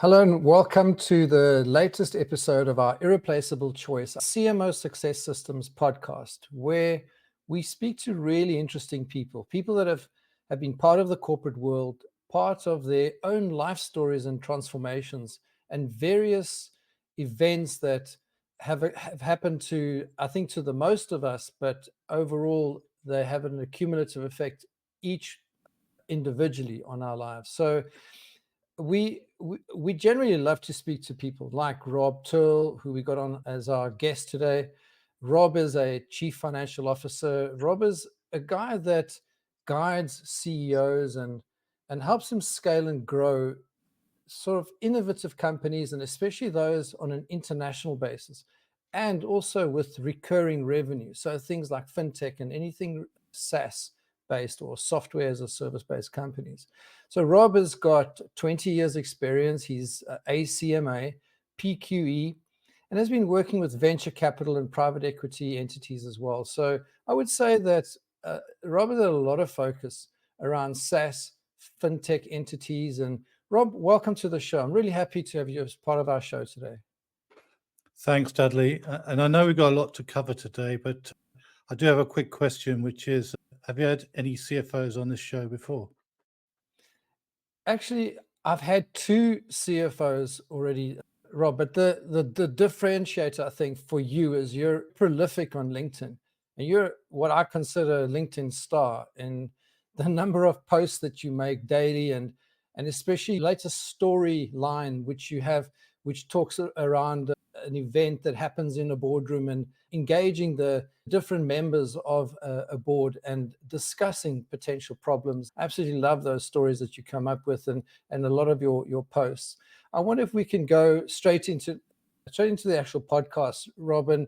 Hello and welcome to the latest episode of our Irreplaceable Choice CMO Success Systems podcast, where we speak to really interesting people that have been part of the corporate world, part of their own life stories and transformations, and various events that have happened to, I think, to the most of us, but overall they have an accumulative effect each individually on our lives. So we generally love to speak to people like Rob Tearle, who we got on as our guest today. Rob is a chief financial officer. Rob is a guy that guides CEOs and helps them scale and grow sort of innovative companies, and especially those on an international basis, and also with recurring revenue. So things like fintech and anything SaaS based or software as a service based companies. So Rob has got 20 years experience. He's ACMA, PQE, and has been working with venture capital and private equity entities as well. So I would say that Rob has had a lot of focus around SaaS, fintech entities. And Rob, welcome to the show. I'm really happy to have you as part of our show today. Thanks, Dudley. And I know we've got a lot to cover today, but I do have a quick question, which is, have you had any CFOs on this show before? Actually, I've had two CFOs already, Rob, but the differentiator, I think, for you is you're prolific on LinkedIn, and you're what I consider a LinkedIn star in the number of posts that you make daily, and especially latest storyline which you have, which talks around an event that happens in a boardroom and engaging the different members of a board and discussing potential problems. I absolutely love those stories that you come up with and a lot of your posts. I wonder if we can go straight into the actual podcast, Robin,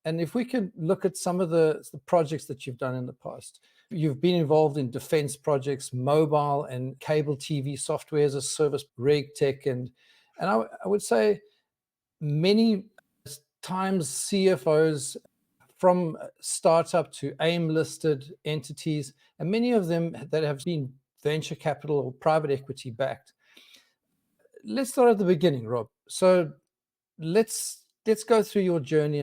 and if we can look at some of the projects that you've done in the past. You've been involved in defense projects, mobile and cable TV software as a service, reg tech, and I would say many times CFOs from startup to AIM listed entities, and many of them that have been venture capital or private equity backed. Let's start at the beginning, Rob. So let's go through your journey.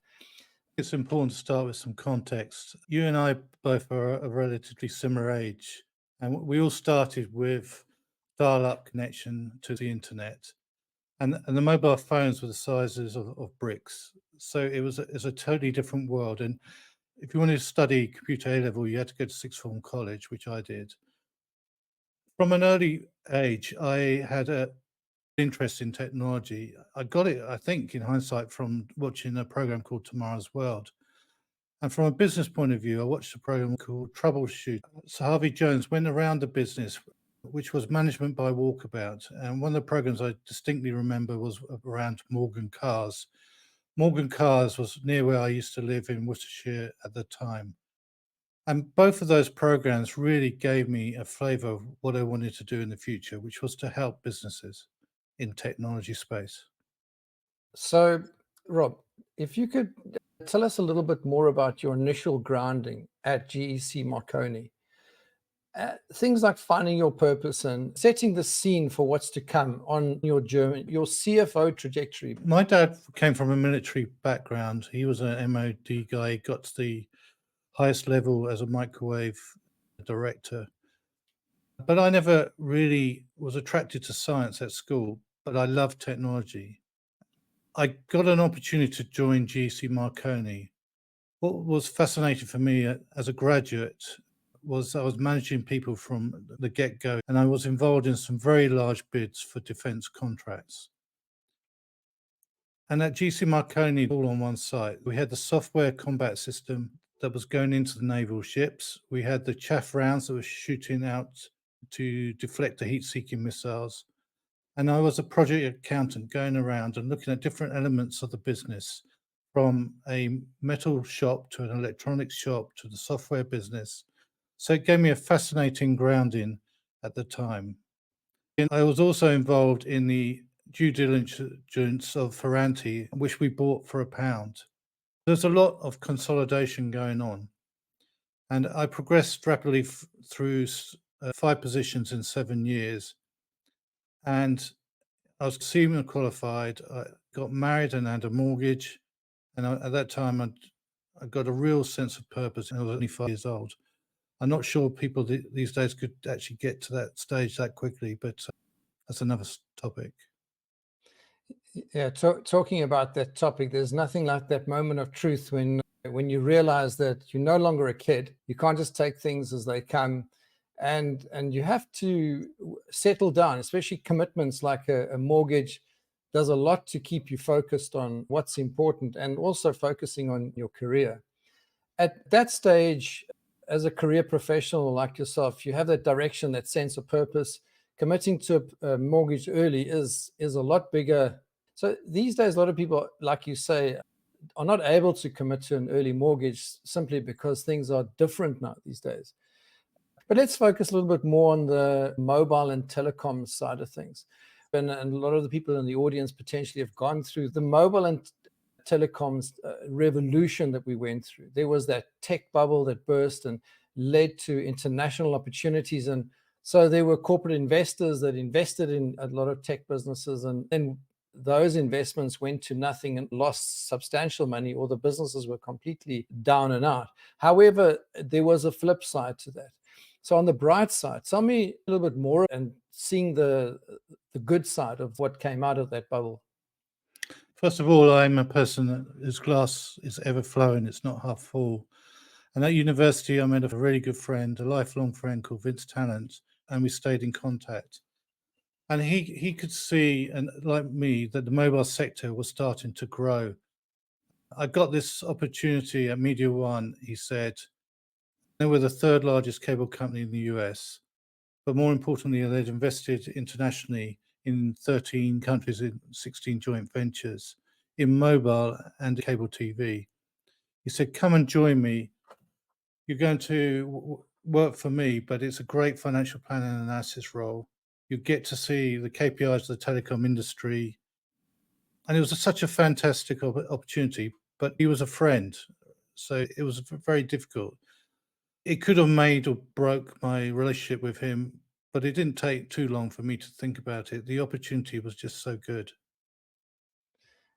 It's important to start with some context. You and I both are a relatively similar age, and we all started with dial-up connection to the internet. And the mobile phones were the sizes of bricks. So it was a totally different world. And if you wanted to study computer A-level, you had to go to sixth form college, which I did. From an early age, I had an interest in technology. I got it, I think, in hindsight, from watching a program called Tomorrow's World. And from a business point of view, I watched a program called Troubleshoot. So Harvey Jones went around the business, which was management by walkabout. And one of the programs I distinctly remember was around Morgan Cars. Morgan Cars was near where I used to live in Worcestershire at the time. And both of those programs really gave me a flavor of what I wanted to do in the future, which was to help businesses in technology space. So, Rob, if you could tell us a little bit more about your initial grounding at GEC Marconi. Things like finding your purpose and setting the scene for what's to come on your journey, your CFO trajectory. My dad came from a military background. He was an MOD guy. He got to the highest level as a microwave director. But I never really was attracted to science at school, but I loved technology. I got an opportunity to join GEC Marconi. What was fascinating for me as a graduate was I was managing people from the get-go, and I was involved in some very large bids for defense contracts. And at GEC Marconi, all on one site, we had the software combat system that was going into the naval ships. We had the chaff rounds that were shooting out to deflect the heat-seeking missiles. And I was a project accountant going around and looking at different elements of the business, from a metal shop to an electronics shop to the software business. So it gave me a fascinating grounding at the time. And I was also involved in the due diligence of Ferranti, which we bought for £1. There's a lot of consolidation going on. And I progressed rapidly through 5 positions in 7 years. And I was senior qualified. I got married and had a mortgage. And at that time, I got a real sense of purpose. And I was only 5 years old. I'm not sure people these days could actually get to that stage that quickly, but that's another topic. Yeah, talking about that topic, there's nothing like that moment of truth when you realize that you're no longer a kid. You can't just take things as they come, and you have to settle down. Especially commitments like a mortgage does a lot to keep you focused on what's important and also focusing on your career. At that stage, as a career professional like yourself, you have that direction, that sense of purpose. Committing to a mortgage early is a lot bigger. So these days, a lot of people, like you say, are not able to commit to an early mortgage simply because things are different now these days. But let's focus a little bit more on the mobile and telecom side of things. And a lot of the people in the audience potentially have gone through the mobile and telecoms revolution that we went through. There was that tech bubble that burst and led to international opportunities. And so there were corporate investors that invested in a lot of tech businesses. And then those investments went to nothing and lost substantial money, or the businesses were completely down and out. However, there was a flip side to that. So on the bright side, tell me a little bit more and seeing the good side of what came out of that bubble. First of all, I'm a person whose glass is ever flowing, it's not half full. And at university, I met a really good friend, a lifelong friend called Vince Tannant, and we stayed in contact. And he could see, and like me, that the mobile sector was starting to grow. I got this opportunity at Media One, he said. They were the third largest cable company in the US, but more importantly, they'd invested internationally in 13 countries in 16 joint ventures in mobile and cable TV. He said, "Come and join me. You're going to work for me, but it's a great financial planning and analysis role. You get to see the KPIs of the telecom industry." And it was such a fantastic opportunity, but he was a friend. So it was very difficult. It could have made or broke my relationship with him, but it didn't take too long for me to think about it. The opportunity was just so good.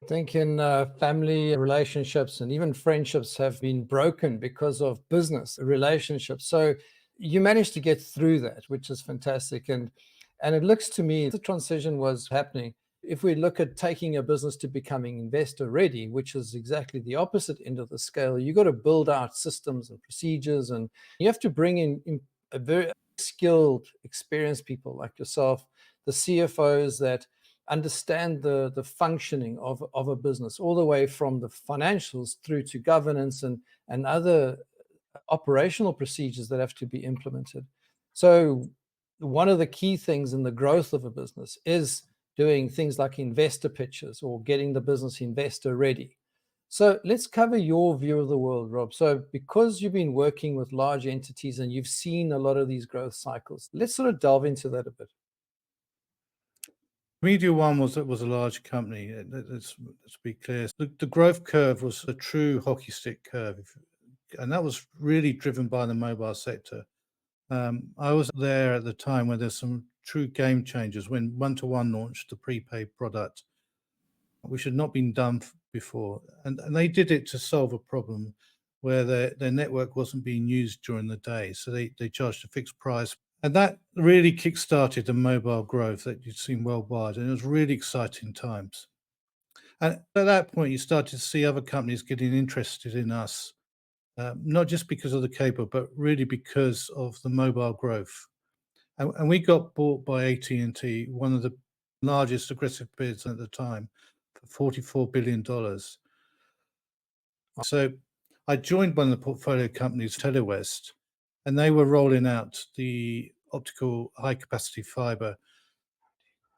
I think in family relationships and even friendships have been broken because of business relationships. So you managed to get through that, which is fantastic. And it looks to me the transition was happening. If we look at taking a business to becoming investor ready, which is exactly the opposite end of the scale, you got to build out systems and procedures, and you have to bring in a very skilled, experienced people like yourself, the CFOs that understand the functioning of a business, all the way from the financials through to governance and other operational procedures that have to be implemented. So one of the key things in the growth of a business is doing things like investor pitches or getting the business investor ready. So let's cover your view of the world, Rob. So because you've been working with large entities and you've seen a lot of these growth cycles, let's sort of delve into that a bit. Media One was a large company. Let's be clear. The growth curve was a true hockey stick curve, and that was really driven by the mobile sector. I was there at the time when there's some true game changers when One-to-One launched the prepaid product, which had not been done before, and they did it to solve a problem where their network wasn't being used during the day, so they charged a fixed price. And that really kick-started the mobile growth that you'd seen worldwide, and it was really exciting times. And at that point, you started to see other companies getting interested in us, not just because of the cable, but really because of the mobile growth. And we got bought by AT&T, one of the largest aggressive bids at the time, for $44 billion. So I joined one of the portfolio companies, Telewest, and they were rolling out the optical high capacity fiber,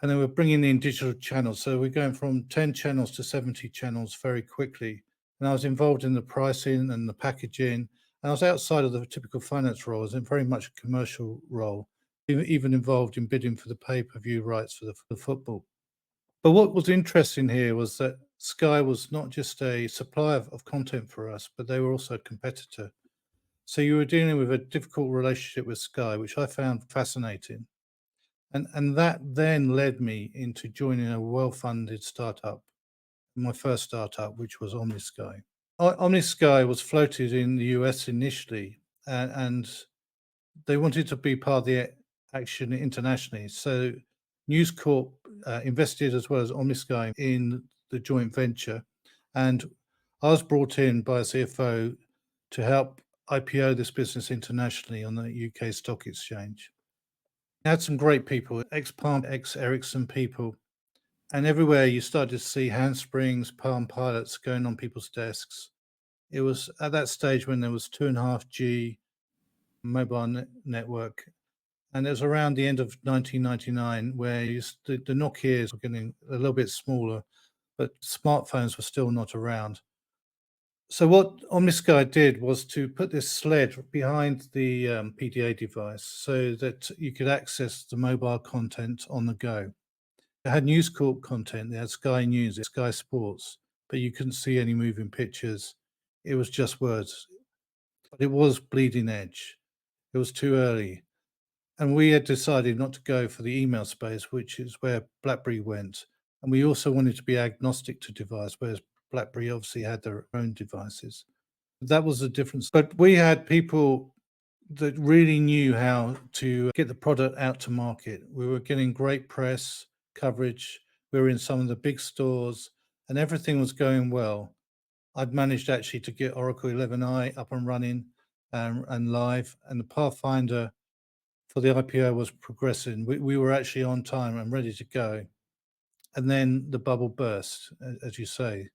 and they were bringing in digital channels. So we're going from 10 channels to 70 channels very quickly. And I was involved in the pricing and the packaging. And I was outside of the typical finance role. I was in very much a commercial role, even involved in bidding for the pay-per-view rights for the football. But what was interesting here was that Sky was not just a supplier of content for us, but they were also a competitor. So you were dealing with a difficult relationship with Sky, which I found fascinating. And that then led me into joining a well-funded startup, my first startup, which was OmniSky. OmniSky was floated in the US initially, and they wanted to be part of the action internationally. So News Corp invested, as well as OmniSky, in the joint venture. And I was brought in by a CFO to help IPO this business internationally on the UK Stock Exchange. I had some great people, ex-Palm, ex-Ericsson people. And everywhere you started to see handsprings, Palm Pilots going on people's desks. It was at that stage when there was 2.5G mobile network. And it was around the end of 1999 where the Nokias were getting a little bit smaller, but smartphones were still not around. So what OmniSky did was to put this sled behind the PDA device so that you could access the mobile content on the go. It had News Corp content, they had Sky News, Sky Sports, but you couldn't see any moving pictures. It was just words. But it was bleeding edge. It was too early. And we had decided not to go for the email space, which is where BlackBerry went. And we also wanted to be agnostic to device, whereas BlackBerry obviously had their own devices. That was the difference. But we had people that really knew how to get the product out to market. We were getting great press coverage. We were in some of the big stores and everything was going well. I'd managed actually to get Oracle 11i up and running and live, and the Pathfinder for the IPO was progressing. We were actually on time and ready to go. And then the bubble burst, as you say.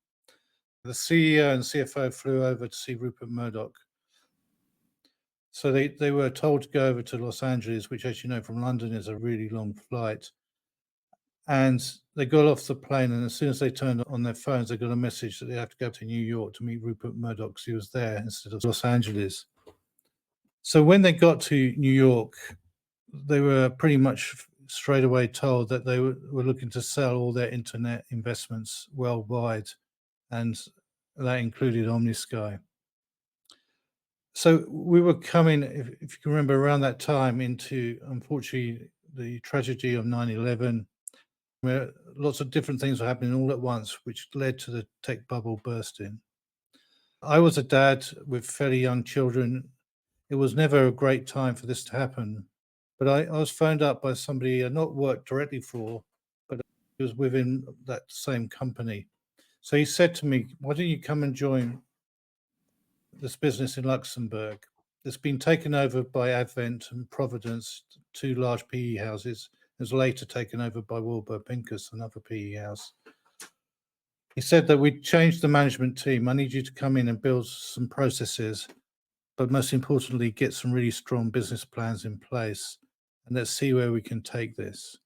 The CEO and CFO flew over to see Rupert Murdoch. So they were told to go over to Los Angeles, which, as you know, from London is a really long flight. And they got off the plane, and as soon as they turned on their phones, they got a message that they have to go to New York to meet Rupert Murdoch because he was there instead of Los Angeles. So when they got to New York, they were pretty much straight away told that they were looking to sell all their internet investments worldwide, and that included OmniSky. So we were coming, if you can remember, around that time into, unfortunately, the tragedy of 9/11, where lots of different things were happening all at once, which led to the tech bubble bursting. I was a dad with fairly young children. It was never a great time for this to happen. But I was phoned up by somebody I not worked directly for, but he was within that same company. So he said to me, "Why don't you come and join this business in Luxembourg? It's been taken over by Advent and Providence, two large PE houses. It was later taken over by Warburg Pincus, another PE house." He said that we'd changed the management team. I need you to come in and build some processes, but most importantly, get some really strong business plans in place, and let's see where we can take this.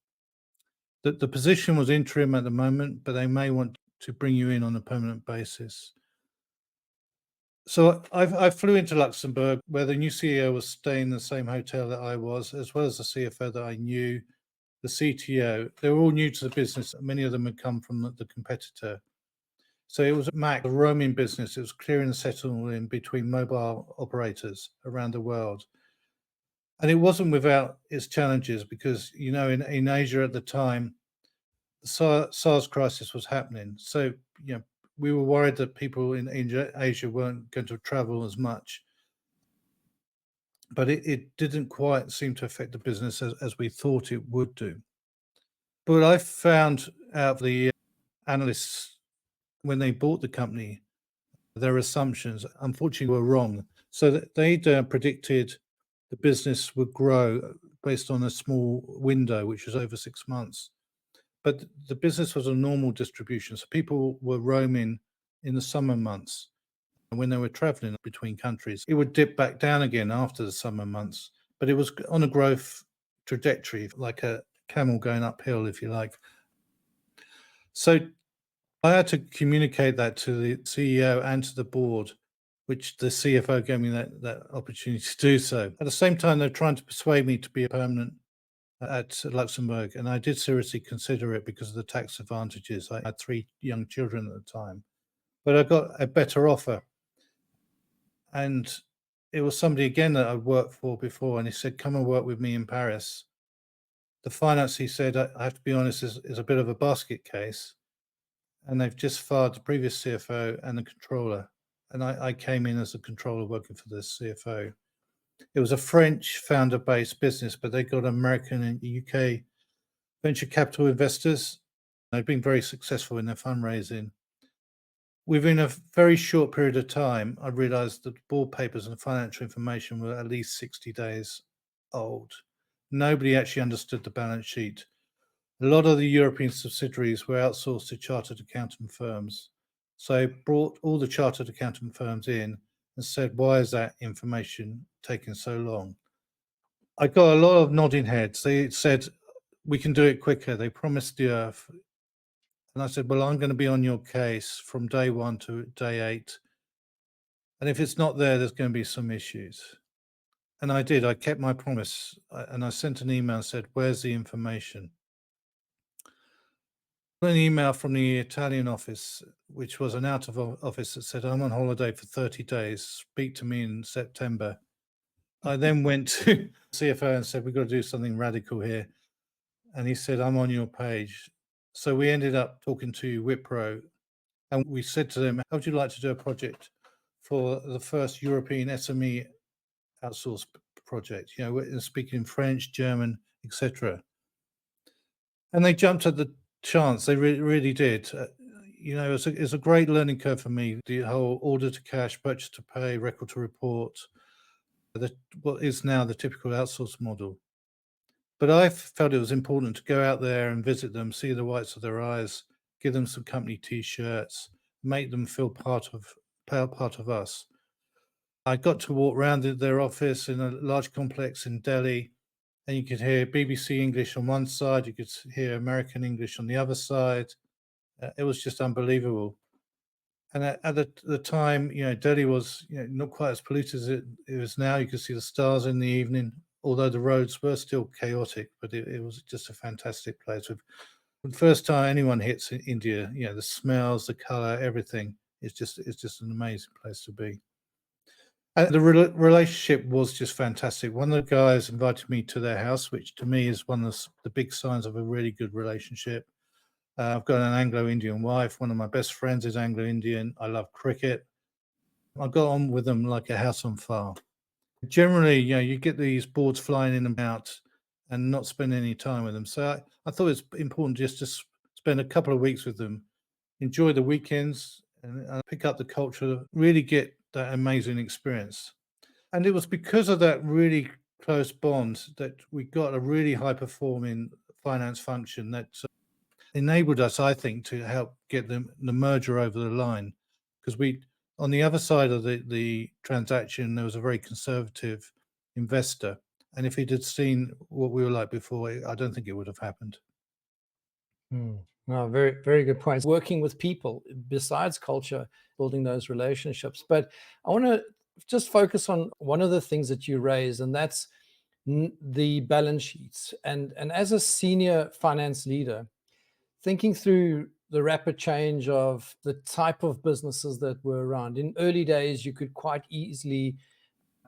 The position was interim at the moment, but they may want to bring you in on a permanent basis. So I flew into Luxembourg, where the new CEO was staying in the same hotel that I was, as well as the CFO that I knew, the CTO. They were all new to the business. Many of them had come from the competitor. So it was MAC, a roaming business. It was clearing and settling between mobile operators around the world. And it wasn't without its challenges because, you know, in Asia at the time, the SARS crisis was happening. So, you know, we were worried that people in Asia weren't going to travel as much. But it didn't quite seem to affect the business as we thought it would do. But I found out the analysts, when they bought the company, their assumptions, unfortunately, were wrong. So they'd predicted the business would grow based on a small window, which was over 6 months. But the business was a normal distribution. So people were roaming in the summer months. And when they were traveling between countries, it would dip back down again after the summer months. But it was on a growth trajectory, like a camel going uphill, if you like. So I had to communicate that to the CEO and to the board, which the CFO gave me that opportunity to do so. At the same time, they're trying to persuade me to be a permanent at Luxembourg, and I did seriously consider it because of the tax advantages. I had 3 young children at the time, but I got a better offer. And it was somebody again that I'd worked for before, and he said, "Come and work with me in Paris." The finance, he said, I have to be honest, is a bit of a basket case. And they've just fired the previous CFO and the controller. And I came in as a controller working for the CFO. It was a French founder-based business, but they got American and UK venture capital investors. They've been very successful in their fundraising. Within a very short period of time, I realized that the board papers and financial information were at least 60 days old. Nobody actually understood the balance sheet. A lot of the European subsidiaries were outsourced to chartered accountant firms. So I brought all the chartered accountant firms in and said, why is that information taking so long? I got a lot of nodding heads. They said, we can do it quicker. They promised the earth. And I said, well, I'm going to be on your case from day 1 to day 8. And if it's not there, there's going to be some issues. And I did. I kept my promise. And I sent an email and said, where's the information? An email from the Italian office, which was an out of office, that said, I'm on holiday for 30 days. Speak to me in September. I then went to CFO and said, we've got to do something radical here. And he said, I'm on your page. So we ended up talking to Wipro, and we said to them, how would you like to do a project for the first European SME outsource project? You know, we're speaking French, German, etc. And they jumped at the chance. They really did. You know, it's a great learning curve for me. The whole order to cash, purchase to pay, record to report, what is now the typical outsource model. But I felt it was important to go out there and visit them, see the whites of their eyes, give them some company T-shirts, make them feel part of us. I got to walk around their office in a large complex in Delhi, and you could hear BBC English on one side, you could hear American English on the other side. It was just unbelievable. And at the time, you know, Delhi was, you know, not quite as polluted as it is now. You could see the stars in the evening, although the roads were still chaotic, but it was just a fantastic place. With the first time anyone hits India, you know, the smells, the color, everything. It's just an amazing place to be. And the relationship was just fantastic. One of the guys invited me to their house, which to me is one of the big signs of a really good relationship. I've got an Anglo-Indian wife. One of my best friends is Anglo-Indian. I love cricket. I got on with them like a house on fire. Generally, you know, you get these boards flying in and out and not spend any time with them. So I thought it's important just to spend a couple of weeks with them, enjoy the weekends, and pick up the culture, really get that amazing experience. And it was because of that really close bond that we got a really high-performing finance function that enabled us, I think, to help get the merger over the line. Because on the other side of the transaction, there was a very conservative investor. And if he'd had seen what we were like before, I don't think it would have happened. No, very, very good points. Working with people besides culture, building those relationships. But I want to just focus on one of the things that you raised, and that's the balance sheets. And as a senior finance leader, thinking through the rapid change of the type of businesses that were around. In early days, you could quite easily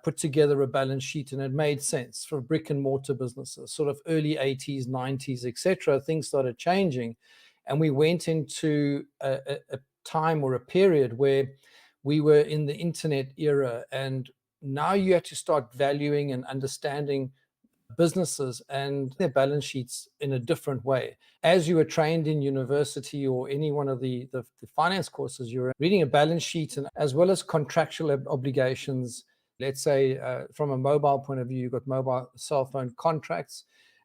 put together a balance sheet, and it made sense for brick and mortar businesses. Sort of early 80s, 90s, etc. Things started changing, and we went into a time or a period where we were in the internet era, and now you had to start valuing and understanding businesses and their balance sheets in a different way. As you were trained in university or any one of the finance courses, you were reading a balance sheet, and as well as contractual obligations. Let's say from a mobile point of view, you've got mobile cell phone contracts,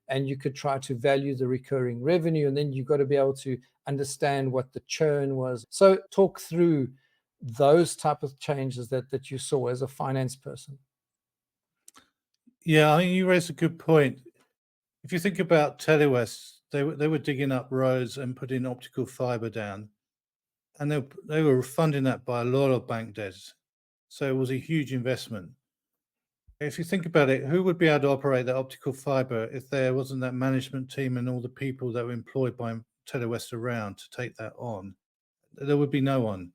and you could try to value the recurring revenue, and then you've got to be able to understand what the churn was. So talk through those type of changes that you saw as a finance person. Yeah, I mean, you raised a good point. If you think about Telewest, they were digging up roads and putting optical fiber down, and they were funding that by a lot of bank debt. So it was a huge investment. If you think about it, who would be able to operate that optical fiber if there wasn't that management team and all the people that were employed by Telewest around to take that on? There would be no one.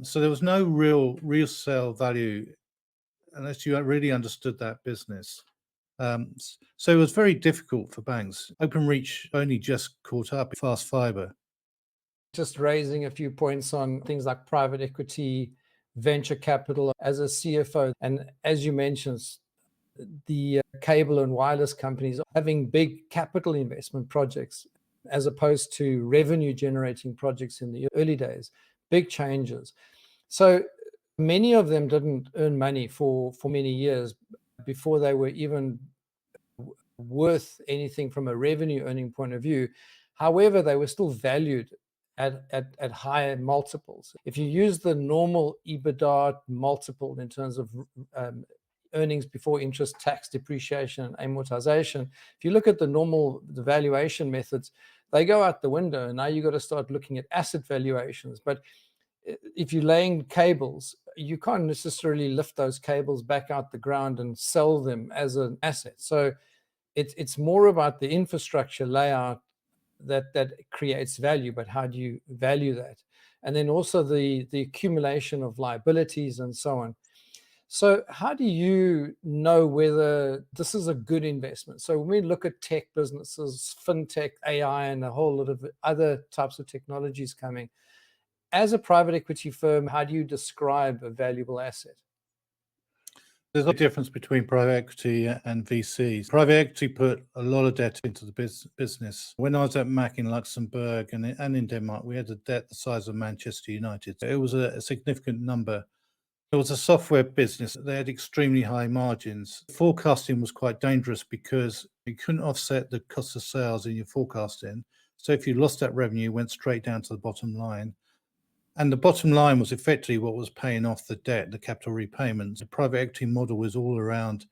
So there was no real sale value unless you really understood that business. So it was very difficult for banks. Openreach only just caught up with fast fiber. Just raising a few points on things like private equity, venture capital as a CFO. And as you mentioned, the cable and wireless companies are having big capital investment projects as opposed to revenue generating projects in the early days. Big changes. So many of them didn't earn money for many years before they were even worth anything from a revenue earning point of view. However, they were still valued at higher multiples. If you use the normal EBITDA multiple in terms of earnings before interest, tax, depreciation, and amortization, if you look at the valuation methods, they go out the window. And now you've got to start looking at asset valuations. But if you're laying cables, you can't necessarily lift those cables back out the ground and sell them as an asset. So it's more about the infrastructure layout that creates value, but how do you value that? And then also the accumulation of liabilities and so on. So how do you know whether this is a good investment? So when we look at tech businesses, fintech, AI, and a whole lot of other types of technologies coming, as a private equity firm, how do you describe a valuable asset? There's a difference between private equity and VCs. Private equity put a lot of debt into the business. When I was at Mac in Luxembourg and in Denmark, we had a debt the size of Manchester United. It was a significant number. It was a software business. They had extremely high margins. Forecasting was quite dangerous because you couldn't offset the cost of sales in your forecasting. So if you lost that revenue, it went straight down to the bottom line. And the bottom line was effectively what was paying off the debt, the capital repayments. The private equity model was all around,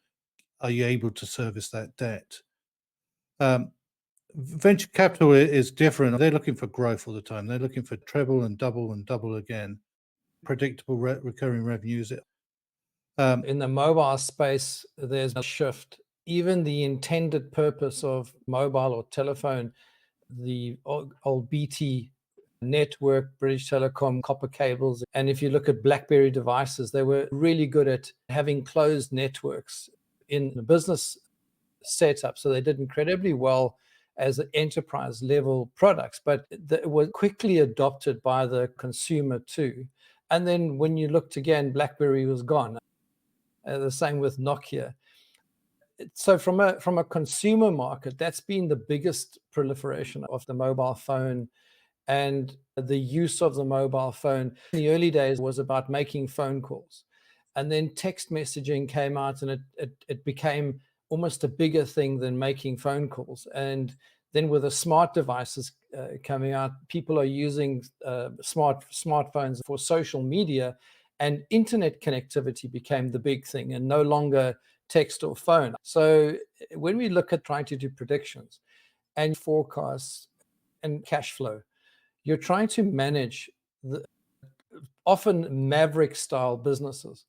are you able to service that debt? Venture capital is different. They're looking for growth all the time. They're looking for treble and double again. Predictable recurring revenues. In the mobile space, there's a shift. Even the intended purpose of mobile or telephone, the old BT network, British Telecom, copper cables. And if you look at BlackBerry devices, they were really good at having closed networks in the business setup. So they did incredibly well as enterprise level products, but it was quickly adopted by the consumer too. And then when you looked again, BlackBerry was gone. The same with Nokia. So from a consumer market, that's been the biggest proliferation of the mobile phone and the use of the mobile phone. In the early days was about making phone calls. And then text messaging came out and it became almost a bigger thing than making phone calls. And then with the smart devices coming out, people are using smartphones for social media, and internet connectivity became the big thing and no longer text or phone. So when we look at trying to do predictions and forecasts and cash flow, you're trying to manage the often maverick style businesses.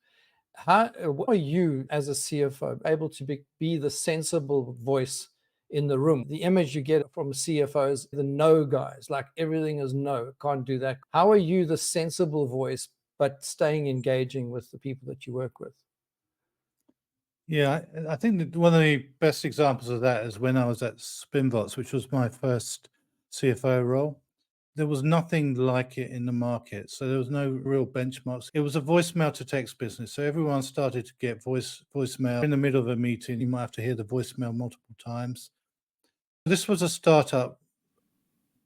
What are you as a CFO able to be the sensible voice in the room? The image you get from CFOs, the no guys, like everything is no, can't do that. How are you the sensible voice, but staying engaging with the people that you work with? Yeah, I think that one of the best examples of that is when I was at Spinvox, which was my first CFO role. There was nothing like it in the market. So there was no real benchmarks. It was a voicemail to text business. So everyone started to get voicemail in the middle of a meeting. You might have to hear the voicemail multiple times. This was a startup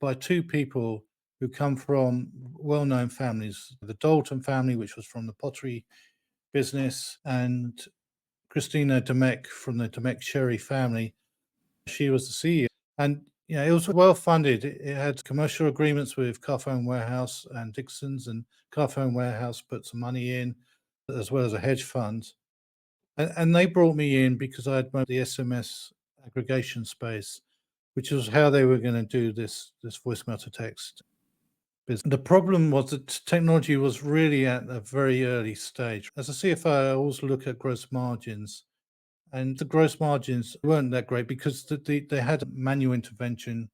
by two people who come from well-known families. The Dalton family, which was from the pottery business, and Christina Demek from the Demek Sherry family. She was the CEO. And it was well funded. It had commercial agreements with Carphone Warehouse and Dixon's, and Carphone Warehouse put some money in, as well as a hedge fund. And they brought me in because I had the SMS aggregation space, which was how they were going to do this voicemail to text business. The problem was that technology was really at a very early stage. As a CFO, I always look at gross margins. And the gross margins weren't that great because they had manual intervention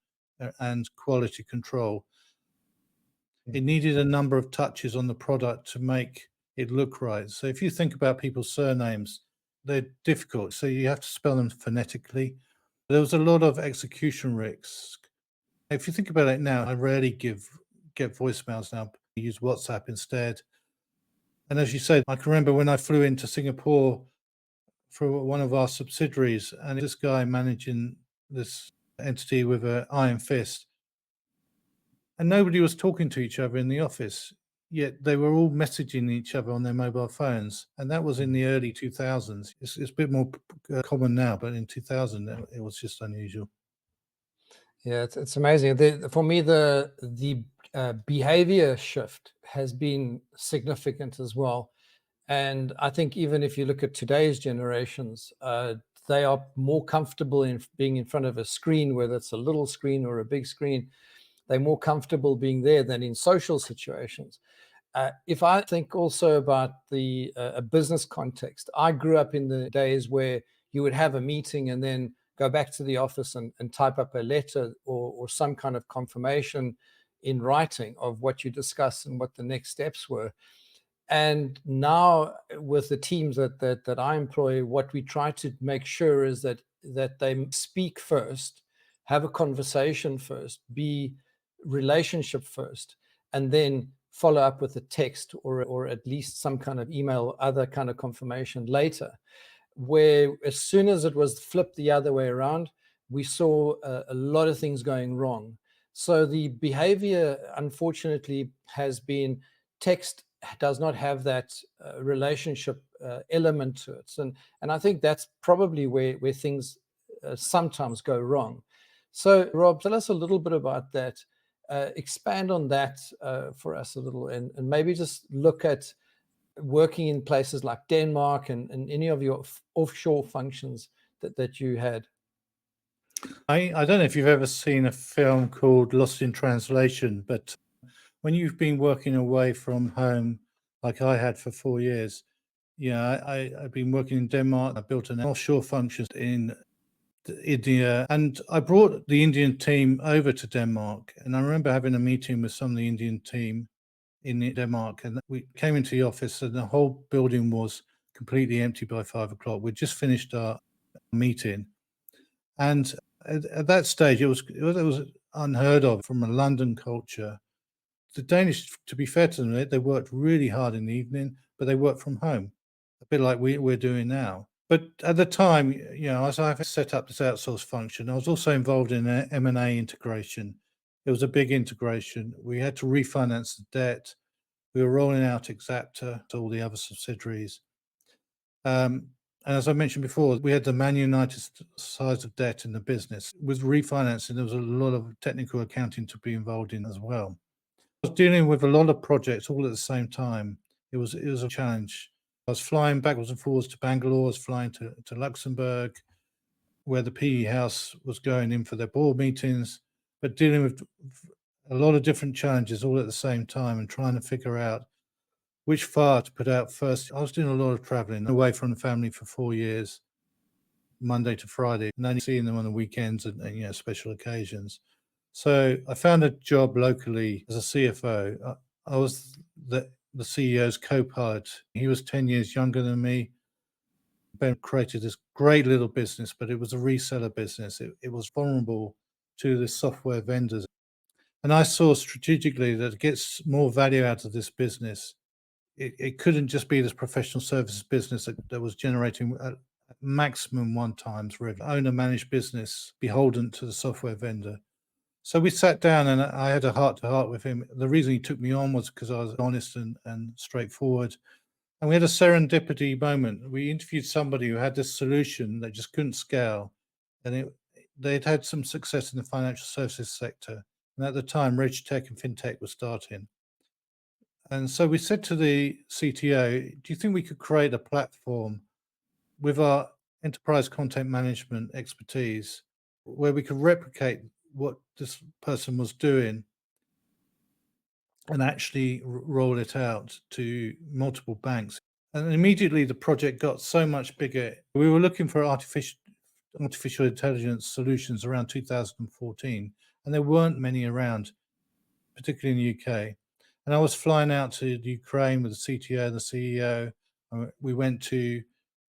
and quality control. It needed a number of touches on the product to make it look right. So if you think about people's surnames, they're difficult, so you have to spell them phonetically. There was a lot of execution risk. If you think about it now, I rarely get voicemails now. I use WhatsApp instead. And as you said, I can remember when I flew into Singapore for one of our subsidiaries, and this guy managing this entity with an iron fist, and nobody was talking to each other in the office, yet they were all messaging each other on their mobile phones. And that was in the early 2000s. It's a bit more common now, but in 2000, it was just unusual. Yeah, it's amazing. For me, the behavior shift has been significant as well. And I think even if you look at today's generations, they are more comfortable in being in front of a screen, whether it's a little screen or a big screen. They're more comfortable being there than in social situations. If I think also about a business context, I grew up in the days where you would have a meeting and then go back to the office and type up a letter or some kind of confirmation in writing of what you discussed and what the next steps were. And now with the teams that I employ, what we try to make sure is that they speak first, have a conversation first, be relationship first, and then follow up with a text or at least some kind of email or other kind of confirmation later. Where as soon as it was flipped the other way around, we saw a lot of things going wrong. So the behavior, unfortunately, has been text does not have that relationship element to it. And I think that's probably where things sometimes go wrong. So, Rob, tell us a little bit about that. Expand on that for us a little, and maybe just look at working in places like Denmark and any of your offshore functions that you had. I don't know if you've ever seen a film called Lost in Translation, but when you've been working away from home, like I had for 4 years, I've been working in Denmark. I built an offshore function in India, and I brought the Indian team over to Denmark. And I remember having a meeting with some of the Indian team in Denmark, and we came into the office, and the whole building was completely empty by 5 o'clock. We'd just finished our meeting, and at that stage, it was unheard of from a London culture. The Danish, to be fair to them, they worked really hard in the evening, but they worked from home, a bit like we're doing now. But at the time, as I set up this outsourced function, I was also involved in an M&A integration. It was a big integration. We had to refinance the debt. We were rolling out Exapta to all the other subsidiaries. And as I mentioned before, we had the Man United size of debt in the business. With refinancing, there was a lot of technical accounting to be involved in as well. I was dealing with a lot of projects all at the same time. It was a challenge. I was flying backwards and forwards to Bangalore, I was flying to Luxembourg, where the PE house was going in for their board meetings, but dealing with a lot of different challenges all at the same time and trying to figure out which file to put out first. I was doing a lot of traveling away from the family for 4 years, Monday to Friday, and only seeing them on the weekends and special occasions. So I found a job locally as a CFO. I was the CEO's co-pilot. He was 10 years younger than me. Ben created this great little business, but it was a reseller business. It was vulnerable to the software vendors. And I saw strategically that it gets more value out of this business. It couldn't just be this professional services business that was generating at maximum 1 times revenue. Owner-managed business, beholden to the software vendor. So we sat down and I had a heart-to-heart with him. The reason he took me on was because I was honest and straightforward. And we had a serendipity moment. We interviewed somebody who had this solution that just couldn't scale. And they'd had some success in the financial services sector. And at the time, RegTech and FinTech were starting. And so we said to the CTO, do you think we could create a platform with our enterprise content management expertise where we could replicate what this person was doing and actually roll it out to multiple banks? And immediately the project got so much bigger. We were looking for artificial intelligence solutions around 2014, and there weren't many around, particularly in the UK. And I was flying out to Ukraine with the CTO and the CEO. We went to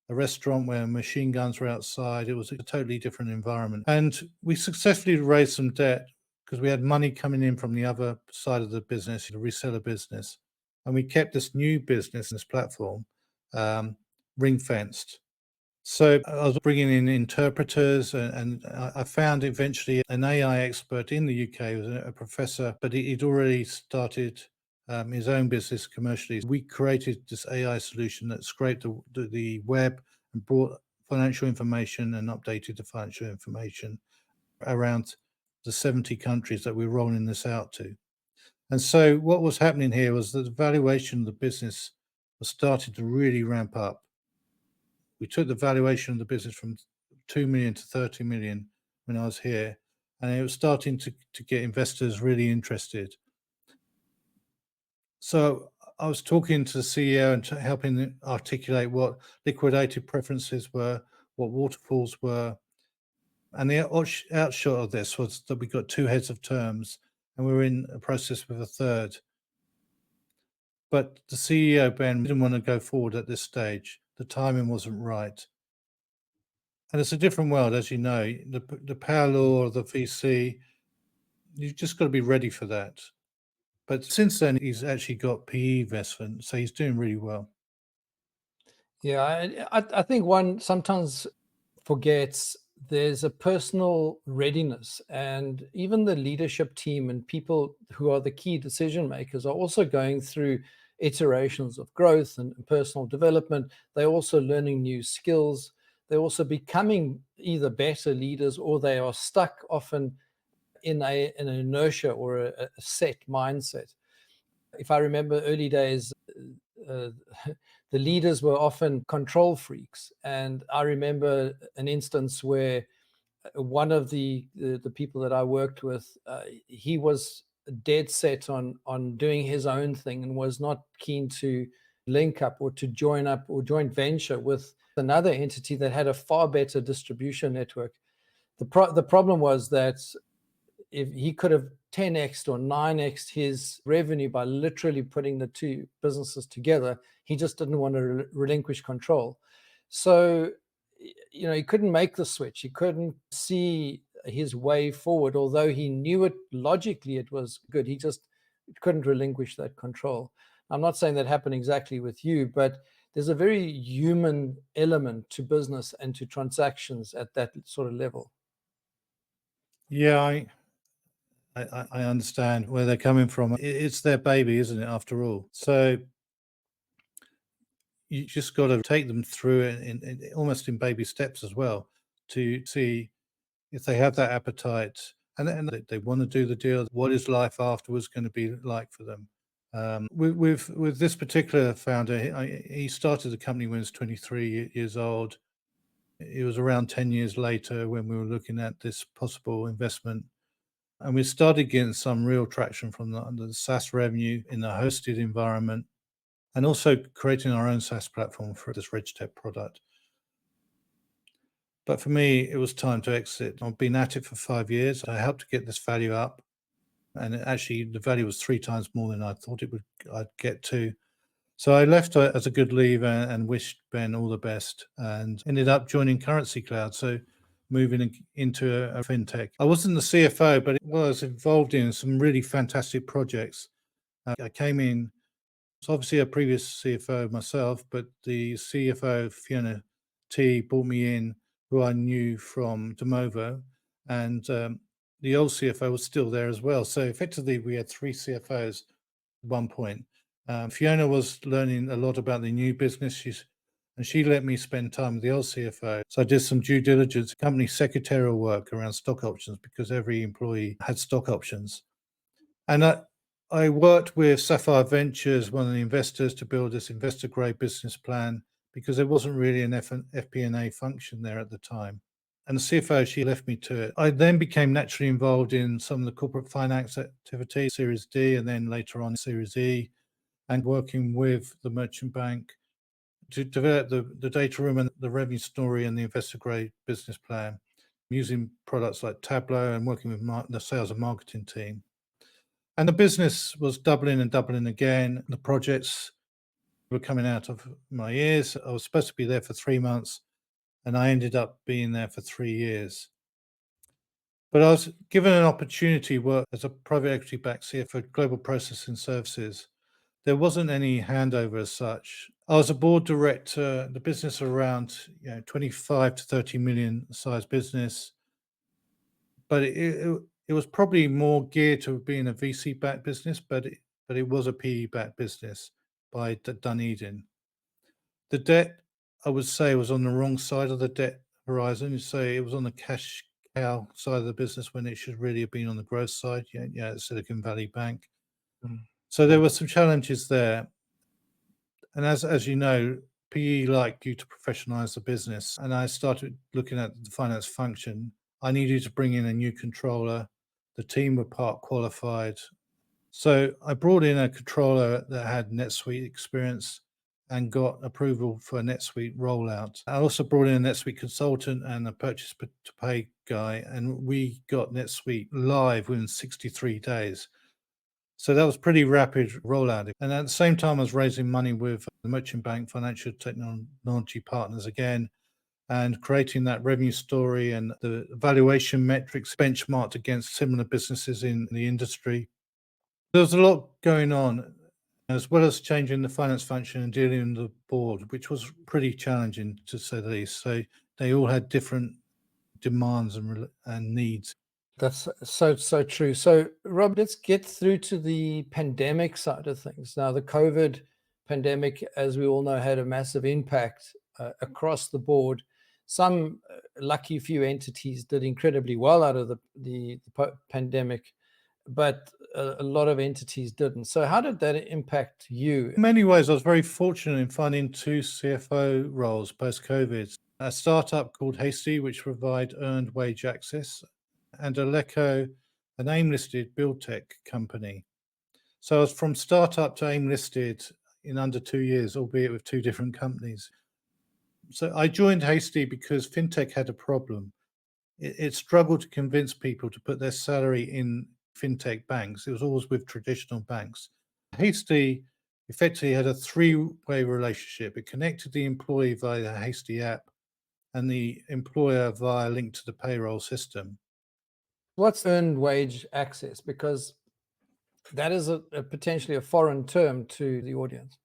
a restaurant where machine guns were outside. It was a totally different environment. And we successfully raised some debt because we had money coming in from the other side of the business, the reseller business. And we kept this new business, this platform, ring fenced. So I was bringing in interpreters, and I found eventually an AI expert in the UK, was a professor, but he'd already started his own business commercially. We created this AI solution that scraped the web and brought financial information and updated the financial information around the 70 countries that we're rolling this out to. And so what was happening here was that the valuation of the business was starting to really ramp up. We took the valuation of the business from 2 million to 30 million when I was here, and it was starting to get investors really interested. So I was talking to the CEO and helping articulate what liquidated preferences were, what waterfalls were. And the outshot of this was that we got 2 heads of terms, and we were in a process with a third. But the CEO, Ben, didn't want to go forward at this stage. The timing wasn't right. And it's a different world, as you know. The power law of the VC, you've just got to be ready for that. But since then, he's actually got PE investment, so he's doing really well. Yeah, I think one sometimes forgets there's a personal readiness, and even the leadership team and people who are the key decision makers are also going through iterations of growth and personal development. They're also learning new skills. They're also becoming either better leaders, or they are stuck often in an inertia or a set mindset. If I remember early days, uh, the leaders were often control freaks. And I remember an instance where one of the people that I worked with, he was dead set on doing his own thing and was not keen to link up or to join up or joint venture with another entity that had a far better distribution network. The problem was that if he could have 10x or 9x his revenue by literally putting the two businesses together, he just didn't want to relinquish control. So, he couldn't make the switch. He couldn't see his way forward, although he knew it logically, it was good. He just couldn't relinquish that control. I'm not saying that happened exactly with you, but there's a very human element to business and to transactions at that sort of level. Yeah, I understand where they're coming from. It's their baby, isn't it, after all? So you just got to take them through it in almost in baby steps as well, to see if they have that appetite and they want to do the deal. What is life afterwards going to be like for them? With this particular founder, he started the company when he was 23 years old. It was around 10 years later when we were looking at this possible investment. And we started getting some real traction from the SaaS revenue in a hosted environment, and also creating our own SaaS platform for this RegTech product. But for me, it was time to exit. I've been at it for 5 years. I helped to get this value up, and actually the value was 3 times more than I thought I'd get to. So I left as a good leave and wished Ben all the best, and ended up joining Currency Cloud. So moving into a fintech. I wasn't the CFO, but I was involved in some really fantastic projects. I came in, it's obviously a previous CFO myself, but the CFO, Fiona T, brought me in, who I knew from Demovo, and the old CFO was still there as well. So effectively, we had 3 CFOs at one point. Fiona was learning a lot about the new business. And she let me spend time with the old CFO. So I did some due diligence, company secretarial work around stock options, because every employee had stock options. And I worked with Sapphire Ventures, one of the investors, to build this investor-grade business plan, because there wasn't really an FP&A function there at the time. And the CFO, she left me to it. I then became naturally involved in some of the corporate finance activities, Series D, and then later on Series E, and working with the merchant bank to develop the data room and the revenue story and the investor grade business plan, using products like Tableau and working with the sales and marketing team. And the business was doubling and doubling again. The projects were coming out of my ears. I was supposed to be there for 3 months, and I ended up being there for 3 years. But I was given an opportunity to work as a private equity-backed CFO for Global Processing Services. There wasn't any handover as such. I was a board director, the business around 25 to 30 million size business, but it was probably more geared to being a VC-backed business, but it was a PE-backed business by Dunedin. The debt, I would say, was on the wrong side of the debt horizon. So it was on the cash cow side of the business when it should really have been on the growth side, Silicon Valley Bank. So there were some challenges there. And as you know, PE like you to professionalize the business. And I started looking at the finance function. I needed to bring in a new controller. The team were part qualified. So I brought in a controller that had NetSuite experience and got approval for a NetSuite rollout. I also brought in a NetSuite consultant and a purchase to pay guy, and we got NetSuite live within 63 days. So that was pretty rapid rollout. And at the same time, I was raising money with the Merchant Bank Financial Technology Partners again, and creating that revenue story and the valuation metrics benchmarked against similar businesses in the industry. There was a lot going on, as well as changing the finance function and dealing with the board, which was pretty challenging to say the least. So they all had different demands and needs. That's so true. So, Rob, let's get through to the pandemic side of things. Now, the COVID pandemic, as we all know, had a massive impact across the board. Some lucky few entities did incredibly well out of the pandemic, but a lot of entities didn't. So how did that impact you? In many ways, I was very fortunate in finding 2 CFO roles post-COVID. A startup called Hasty, which provide earned wage access, and Aleco, an AIM-listed build tech company. So I was from startup to AIM-listed in under 2 years, albeit with 2 different companies. So I joined Hasty because fintech had a problem. It struggled to convince people to put their salary in fintech banks. It was always with traditional banks. Hasty effectively had a 3-way relationship. It connected the employee via the Hasty app and the employer via a link to the payroll system. What's earned wage access? Because that is a potentially a foreign term to the audience.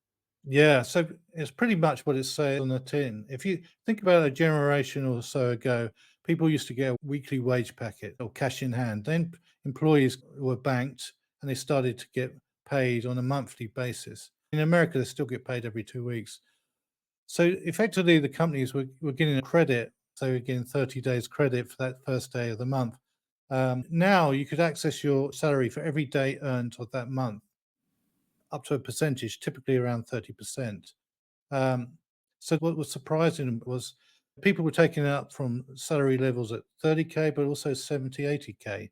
Yeah, so it's pretty much what it says on the tin. If you think about a generation or so ago, people used to get a weekly wage packet or cash in hand. Then employees were banked and they started to get paid on a monthly basis. In America, they still get paid every 2 weeks. So effectively, the companies were getting a credit. So they were getting 30 days credit for that first day of the month. Now you could access your salary for every day earned of that month, up to a percentage, typically around 30%. So what was surprising was people were taking it up from salary levels at 30K, but also 70, 80K,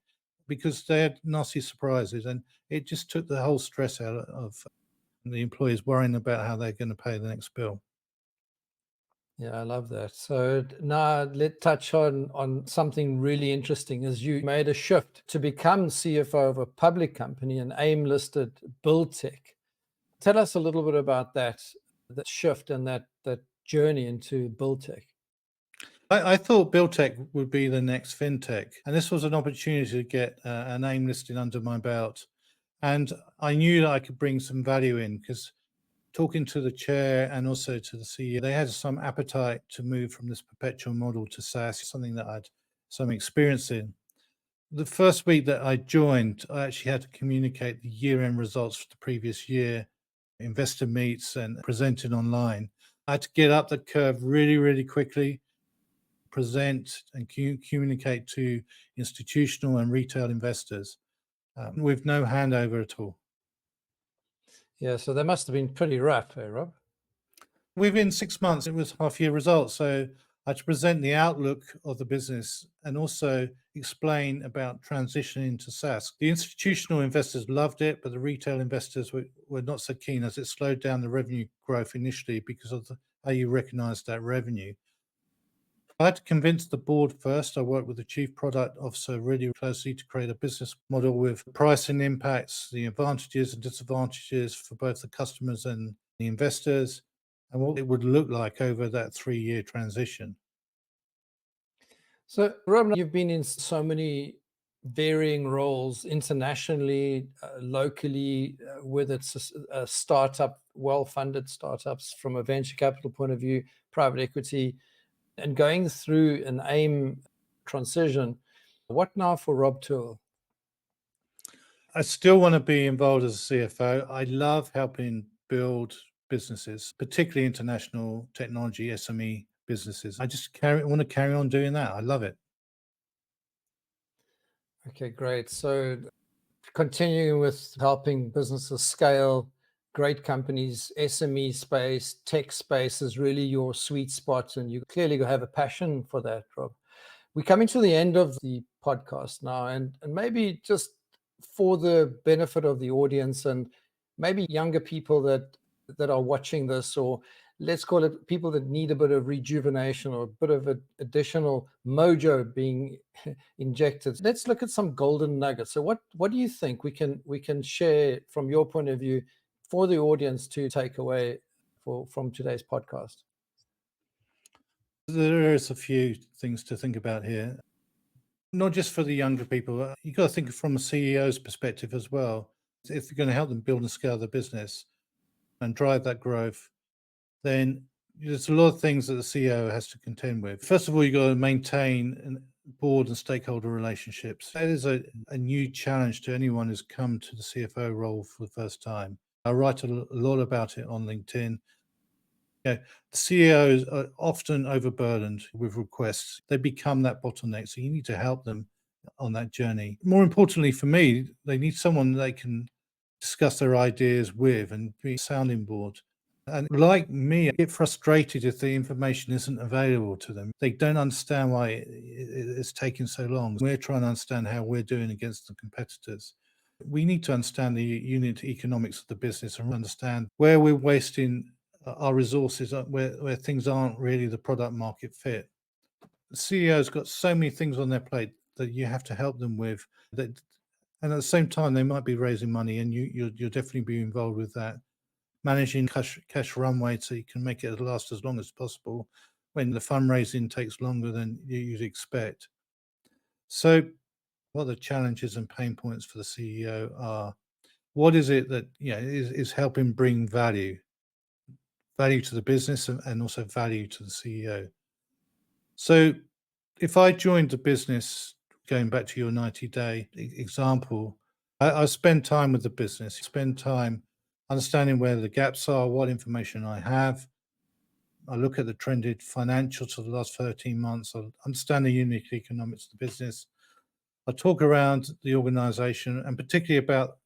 because they had nasty surprises, and it just took the whole stress out of the employees worrying about how they're going to pay the next bill. Yeah, I love that. So now let's touch on something really interesting. Is you made a shift to become CFO of a public company, an AIM-listed build tech. Tell us a little bit about that shift and that journey into build tech. I thought build tech would be the next fintech, and this was an opportunity to get an AIM listing under my belt. And I knew that I could bring some value in, because talking to the chair and also to the CEO, they had some appetite to move from this perpetual model to SaaS, something that I'd some experience in. The first week that I joined, I actually had to communicate the year-end results for the previous year, investor meets and presenting online. I had to get up the curve really, really quickly, present and communicate to institutional and retail investors with no handover at all. Yeah, so that must have been pretty rough, Rob? Within 6 months, it was half-year results. So I had to present the outlook of the business and also explain about transitioning to SaaS. The institutional investors loved it, but the retail investors were not so keen, as it slowed down the revenue growth initially because of how you recognize that revenue. I had to convince the board first. I worked with the chief product officer really closely to create a business model with pricing impacts, the advantages and disadvantages for both the customers and the investors, and what it would look like over that 3-year transition. So, Rob, you've been in so many varying roles internationally, locally, whether it's a startup, well-funded startups from a venture capital point of view, private equity, and going through an AIM transition. What now for Rob Tearle? I still want to be involved as a CFO. I love helping build businesses, particularly international technology SME businesses. I just want to carry on doing that. I love it. Okay, great. So continuing with helping businesses scale, great companies, SME space, tech space is really your sweet spot, and you clearly have a passion for that, Rob. We're coming to the end of the podcast now, and maybe just for the benefit of the audience and maybe younger people that are watching this, or let's call it people that need a bit of rejuvenation or a bit of additional mojo being injected. Let's look at some golden nuggets. So what do you think we can share from your point of view for the audience to take away from today's podcast? There is a few things to think about here, not just for the younger people. You've got to think from a CEO's perspective as well. If you're going to help them build and scale their business and drive that growth, then there's a lot of things that the CEO has to contend with. First of all, you've got to maintain board and stakeholder relationships. That is a new challenge to anyone who's come to the CFO role for the first time. I write a lot about it on LinkedIn. The CEOs are often overburdened with requests. They become that bottleneck. So you need to help them on that journey. More importantly for me, they need someone they can discuss their ideas with and be a sounding board. And like me, I get frustrated if the information isn't available to them. They don't understand why it's taking so long. We're trying to understand how we're doing against the competitors. We need to understand the unit economics of the business and understand where we're wasting our resources, where things aren't really the product market fit. The CEO's got so many things on their plate that you have to help them with. That, and at the same time, they might be raising money, and you'll definitely be involved with that. Managing cash runway so you can make it last as long as possible when the fundraising takes longer than you'd expect. So what the challenges and pain points for the CEO are? What is it that is helping bring value to the business and also value to the CEO? So if I joined the business, going back to your 90-day example, I spend time with the business, spend time understanding where the gaps are, what information I have. I look at the trended financials for the last 13 months. I understand the unique economics of the business. I talk around the organization and particularly about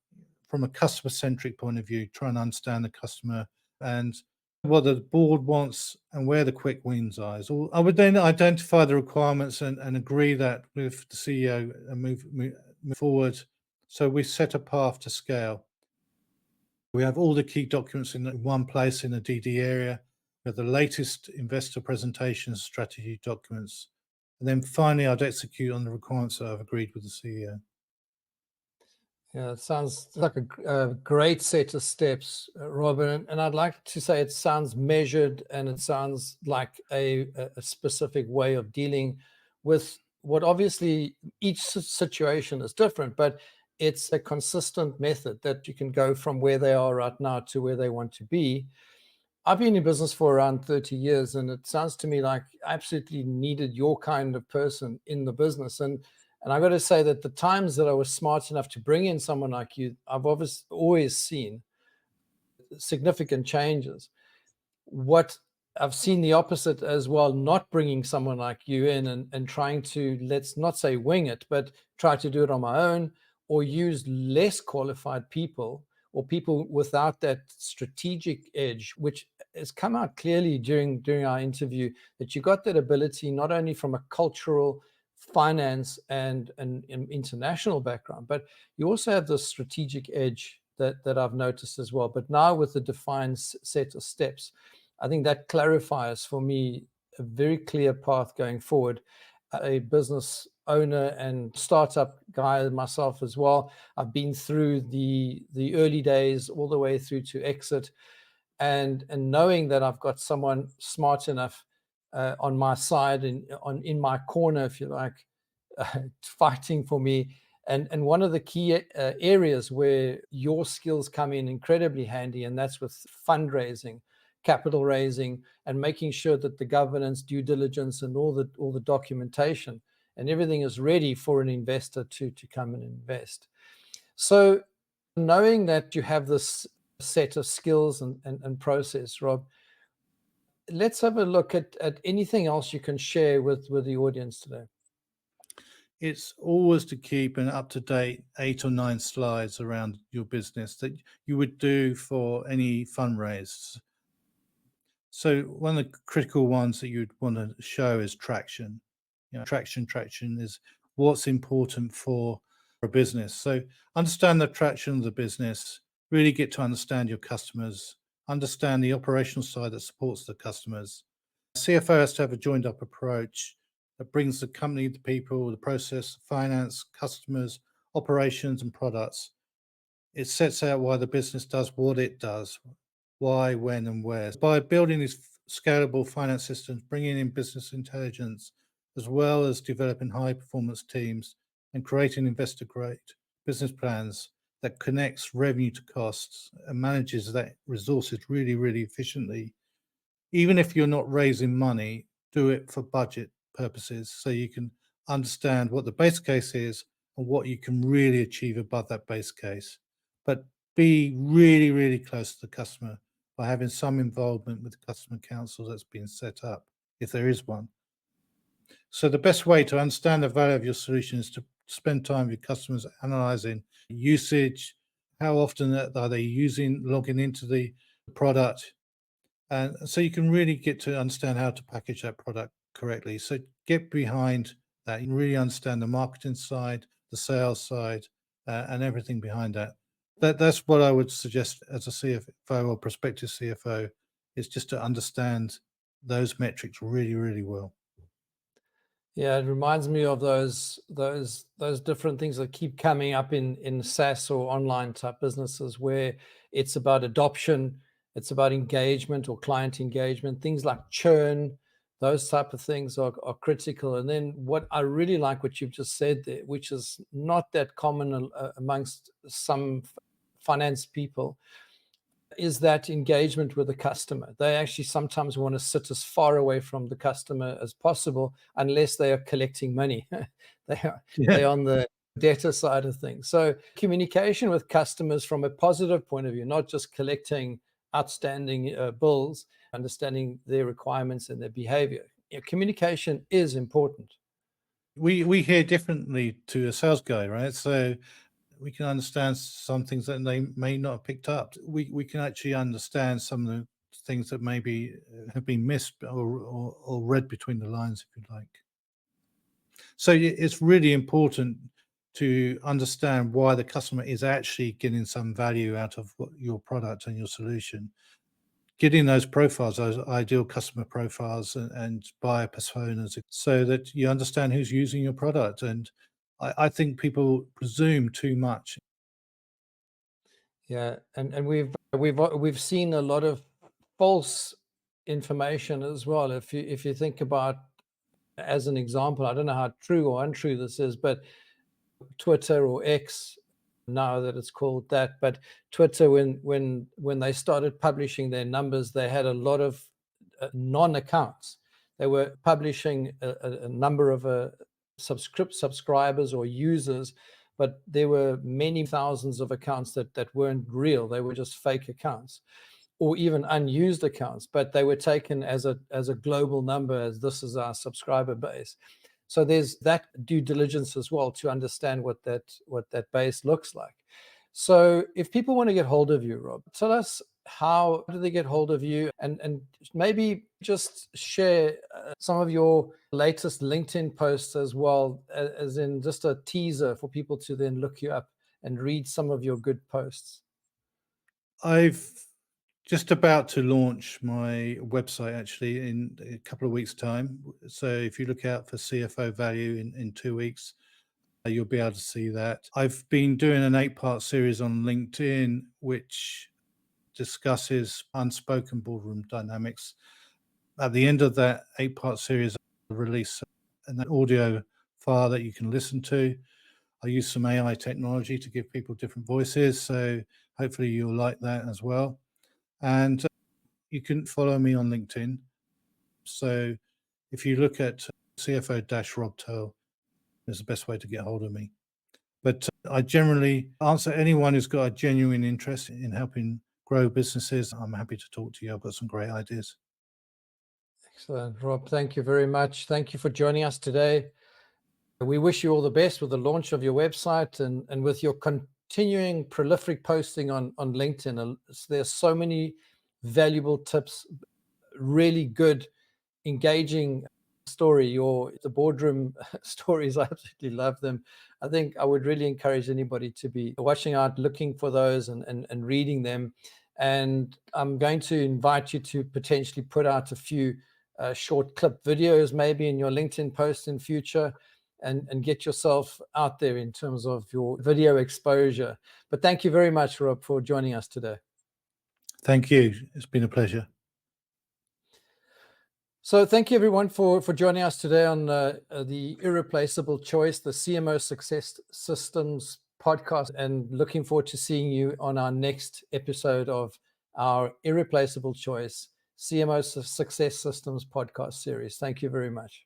from a customer-centric point of view, trying to understand the customer and what the board wants and where the quick wins are. So I would then identify the requirements and agree that with the CEO and move forward. So we set a path to scale. We have all the key documents in one place in the DD area. We have the latest investor presentations, strategy documents. And then finally, I'd execute on the requirements that I've agreed with the CEO. Yeah, it sounds like a great set of steps, Robin. And I'd like to say it sounds measured and it sounds like a specific way of dealing with what obviously each situation is different, but it's a consistent method that you can go from where they are right now to where they want to be. I've been in business for around 30 years, and it sounds to me like I absolutely needed your kind of person in the business. And I got to say that the times that I was smart enough to bring in someone like you, I've obviously always seen significant changes. What I've seen the opposite as well, not bringing someone like you in and trying to, let's not say wing it, but try to do it on my own or use less qualified people or people without that strategic edge, which has come out clearly during our interview, that you got that ability not only from a cultural, finance and an international background, but you also have the strategic edge that I've noticed as well. But now with the defined set of steps, I think that clarifies for me a very clear path going forward. A business owner and startup guy myself as well. I've been through the early days all the way through to exit. and knowing that I've got someone smart enough on my side and in my corner, if you like, fighting for me. And one of the key areas where your skills come in incredibly handy, and that's with fundraising, capital raising, and making sure that the governance, due diligence, and all the documentation and everything is ready for an investor to come and invest. So knowing that you have this set of skills and process, Rob, let's have a look at anything else you can share with the audience today. It's always to keep an up-to-date 8 or 9 slides around your business that you would do for any fundraise. So one of the critical ones that you'd want to show is traction. Traction is what's important for a business. So understand the traction of the business, really get to understand your customers, understand the operational side that supports the customers. CFO has to have a joined up approach that brings the company, the people, the process, finance, customers, operations, and products. It sets out why the business does what it does, why, when, and where. By building these scalable finance systems, bringing in business intelligence, as well as developing high performance teams and creating investor grade business plans that connects revenue to costs and manages that resources really, really efficiently. Even if you're not raising money, do it for budget purposes so you can understand what the base case is and what you can really achieve above that base case. But be really, really close to the customer by having some involvement with the customer council that's been set up, if there is one. So the best way to understand the value of your solution is to spend time with your customers analyzing usage, how often are they logging into the product, and so you can really get to understand how to package that product correctly. So get behind that. You can really understand the marketing side, the sales side, and everything behind that. That's what I would suggest as a CFO or prospective CFO, is just to understand those metrics really, really well. Yeah, it reminds me of those different things that keep coming up in SaaS or online type businesses, where it's about adoption, it's about engagement or client engagement, things like churn, those type of things are critical. And then what I really like what you've just said there, which is not that common amongst some finance people, is that engagement with the customer. They actually sometimes want to sit as far away from the customer as possible, unless they are collecting money. They're on the debtor side of things. So communication with customers from a positive point of view, not just collecting outstanding bills, understanding their requirements and their behavior. Communication is important. We hear differently to a sales guy, right? So we can understand some things that they may not have picked up. We can actually understand some of the things that maybe have been missed or read between the lines, if you like. So it's really important to understand why the customer is actually getting some value out of your product and your solution. Getting those profiles, those ideal customer profiles and buyer personas, so that you understand who's using your product. And I think people presume too much. Yeah, and we've seen a lot of false information as well. If you think about, as an example, I don't know how true or untrue this is, but Twitter or X, now that it's called that, but Twitter, when they started publishing their numbers, they had a lot of non-accounts. They were publishing a number of subscribers or users, but there were many thousands of accounts that weren't real. They were just fake accounts, or even unused accounts, but they were taken as a global number, as this is our subscriber base. So there's that due diligence as well to understand what that base looks like. So if people want to get hold of you, Rob, tell us, how do they get hold of you? And maybe just share some of your latest LinkedIn posts as well, as in just a teaser for people to then look you up and read some of your good posts. I've just about to launch my website actually in a couple of weeks' time. So if you look out for CFOValue in 2 weeks, you'll be able to see that. I've been doing an 8-part series on LinkedIn, which discusses unspoken boardroom dynamics. At the end of that 8-part series, I'll release an audio file that you can listen to. I use some AI technology to give people different voices, so hopefully you'll like that as well. And you can follow me on LinkedIn. So if you look at CFO-Rob Tearle, is the best way to get hold of me. But I generally answer anyone who's got a genuine interest in helping grow businesses. I'm happy to talk to you. I've got some great ideas. Excellent, Rob. Thank you very much. Thank you for joining us today. We wish you all the best with the launch of your website and with your continuing prolific posting on LinkedIn. There's so many valuable tips, really good, engaging story. The boardroom stories, I absolutely love them. I think I would really encourage anybody to be watching out, looking for those and reading them. And I'm going to invite you to potentially put out a few short clip videos maybe in your LinkedIn posts in future, and get yourself out there in terms of your video exposure. But thank you very much, Rob, for joining us today. Thank you. It's been a pleasure. So thank you, everyone, for joining us today on the Irreplaceable Choice, the CMO Success Systems podcast, and looking forward to seeing you on our next episode of our Irreplaceable Choice CMO Success Systems podcast series. Thank you very much.